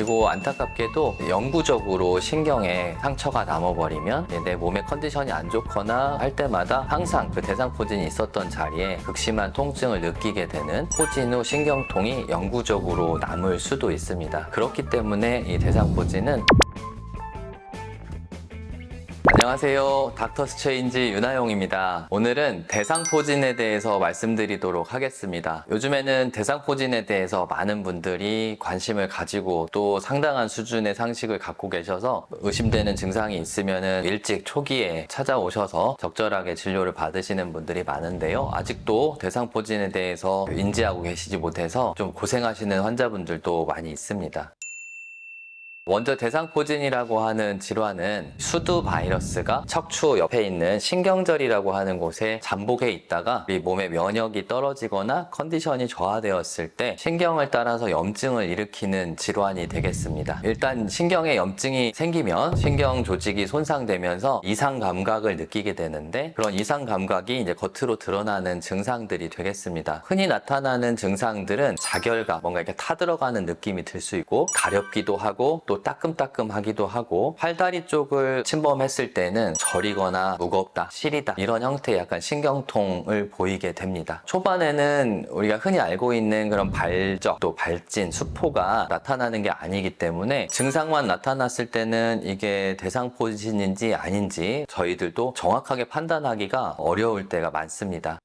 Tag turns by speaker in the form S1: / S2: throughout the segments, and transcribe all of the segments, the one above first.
S1: 그리고 안타깝게도 영구적으로 신경에 상처가 남아버리면 내 몸의 컨디션이 안 좋거나 할 때마다 항상 그 대상포진이 있었던 자리에 극심한 통증을 느끼게 되는 포진 후 신경통이 영구적으로 남을 수도 있습니다. 그렇기 때문에 이 대상포진은 안녕하세요. 닥터 스트레인지 윤하용입니다. 오늘은 대상포진에 대해서 말씀드리도록 하겠습니다. 요즘에는 대상포진에 대해서 많은 분들이 관심을 가지고 또 상당한 수준의 상식을 갖고 계셔서 의심되는 증상이 있으면 일찍 초기에 찾아오셔서 적절하게 진료를 받으시는 분들이 많은데요. 아직도 대상포진에 대해서 인지하고 계시지 못해서 좀 고생하시는 환자분들도 많이 있습니다. 먼저 대상포진이라고 하는 질환은 수두 바이러스가 척추 옆에 있는 신경절이라고 하는 곳에 잠복해 있다가 우리 몸의 면역이 떨어지거나 컨디션이 저하되었을 때 신경을 따라서 염증을 일으키는 질환이 되겠습니다. 일단 신경에 염증이 생기면 신경 조직이 손상되면서 이상 감각을 느끼게 되는데, 그런 이상 감각이 이제 겉으로 드러나는 증상들이 되겠습니다. 흔히 나타나는 증상들은 자결감, 뭔가 이렇게 타들어가는 느낌이 들 수 있고, 가렵기도 하고 또 따끔따끔하기도 하고, 팔다리 쪽을 침범했을 때는 저리거나 무겁다, 시리다, 이런 형태의 약간 신경통을 보이게 됩니다. 초반에는 우리가 흔히 알고 있는 그런 발적, 또 발진, 수포가 나타나는 게 아니기 때문에 증상만 나타났을 때는 이게 대상포진인지 아닌지 저희들도 정확하게 판단하기가 어려울 때가 많습니다.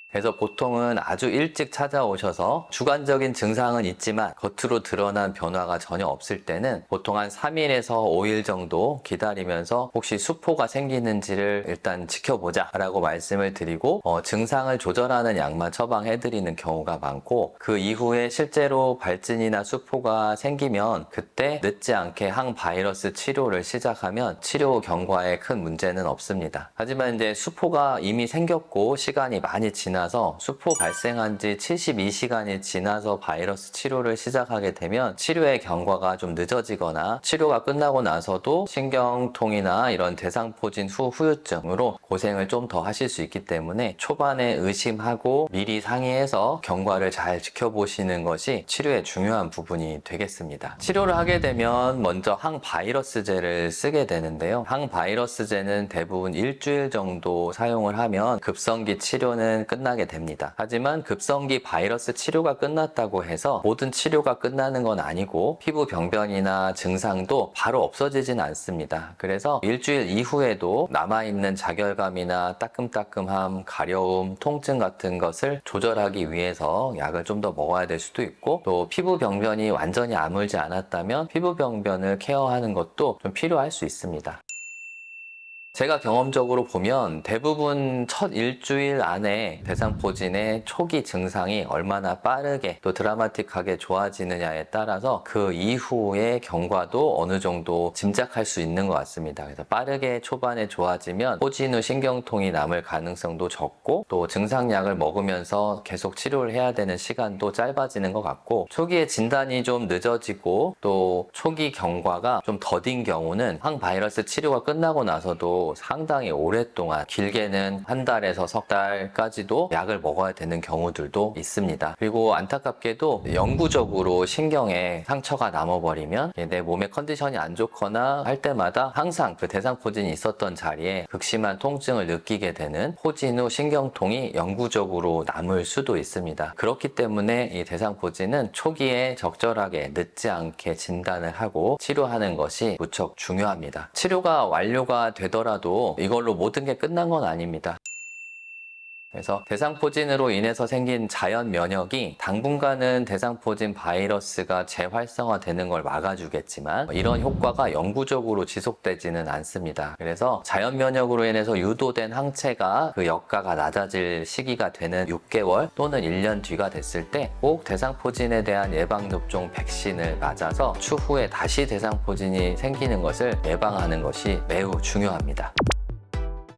S1: 그래서 보통은 아주 일찍 찾아오셔서 주관적인 증상은 있지만 겉으로 드러난 변화가 전혀 없을 때는 보통 한 3일에서 5일 정도 기다리면서 혹시 수포가 생기는지를 일단 지켜보자 라고 말씀을 드리고 증상을 조절하는 약만 처방해드리는 경우가 많고, 그 이후에 실제로 발진이나 수포가 생기면 그때 늦지 않게 항바이러스 치료를 시작하면 치료 경과에 큰 문제는 없습니다. 하지만 이제 수포가 이미 생겼고 시간이 많이 지나서 수포 발생한 지 72시간이 지나서 바이러스 치료를 시작하게 되면 치료의 경과가 좀 늦어지거나 치료가 끝나고 나서도 신경통이나 이런 대상포진 후 후유증으로 고생을 좀 더 하실 수 있기 때문에 초반에 의심하고 미리 상의해서 경과를 잘 지켜보시는 것이 치료의 중요한 부분이 되겠습니다. 치료를 하게 되면 먼저 항바이러스제를 쓰게 되는데요. 항바이러스제는 대부분 일주일 정도 사용을 하면 급성기 치료는 끝나게 됩니다. 하지만 급성기 바이러스 치료가 끝났다고 해서 모든 치료가 끝나는 건 아니고 피부 병변이나 증상도 바로 없어지진 않습니다. 그래서 일주일 이후에도 남아있는 자결감이나 따끔따끔함, 가려움, 통증 같은 것을 조절하기 위해서 약을 좀 더 먹어야 될 수도 있고, 또 피부 병변이 완전히 아물지 않았다면 피부 병변을 케어하는 것도 좀 필요할 수 있습니다. 제가 경험적으로 보면 대부분 첫 일주일 안에 대상포진의 초기 증상이 얼마나 빠르게 또 드라마틱하게 좋아지느냐에 따라서 그 이후의 경과도 어느 정도 짐작할 수 있는 것 같습니다. 그래서 빠르게 초반에 좋아지면 포진 후 신경통이 남을 가능성도 적고, 또 증상약을 먹으면서 계속 치료를 해야 되는 시간도 짧아지는 것 같고, 초기에 진단이 좀 늦어지고 또 초기 경과가 좀 더딘 경우는 항바이러스 치료가 끝나고 나서도 상당히 오랫동안, 길게는 한 달에서 석 달까지도 약을 먹어야 되는 경우들도 있습니다. 그리고 안타깝게도 영구적으로 신경에 상처가 남아버리면 내 몸의 컨디션이 안 좋거나 할 때마다 항상 그 대상포진이 있었던 자리에 극심한 통증을 느끼게 되는 포진 후 신경통이 영구적으로 남을 수도 있습니다. 그렇기 때문에 이 대상포진은 초기에 적절하게 늦지 않게 진단을 하고 치료하는 것이 무척 중요합니다. 치료가 완료가 되더라도 이걸로 모든 게 끝난 건 아닙니다. 그래서 대상포진으로 인해서 생긴 자연 면역이 당분간은 대상포진 바이러스가 재활성화되는 걸 막아주겠지만 이런 효과가 영구적으로 지속되지는 않습니다. 그래서 자연 면역으로 인해서 유도된 항체가 그 역가가 낮아질 시기가 되는 6개월 또는 1년 뒤가 됐을 때 꼭 대상포진에 대한 예방접종 백신을 맞아서 추후에 다시 대상포진이 생기는 것을 예방하는 것이 매우 중요합니다.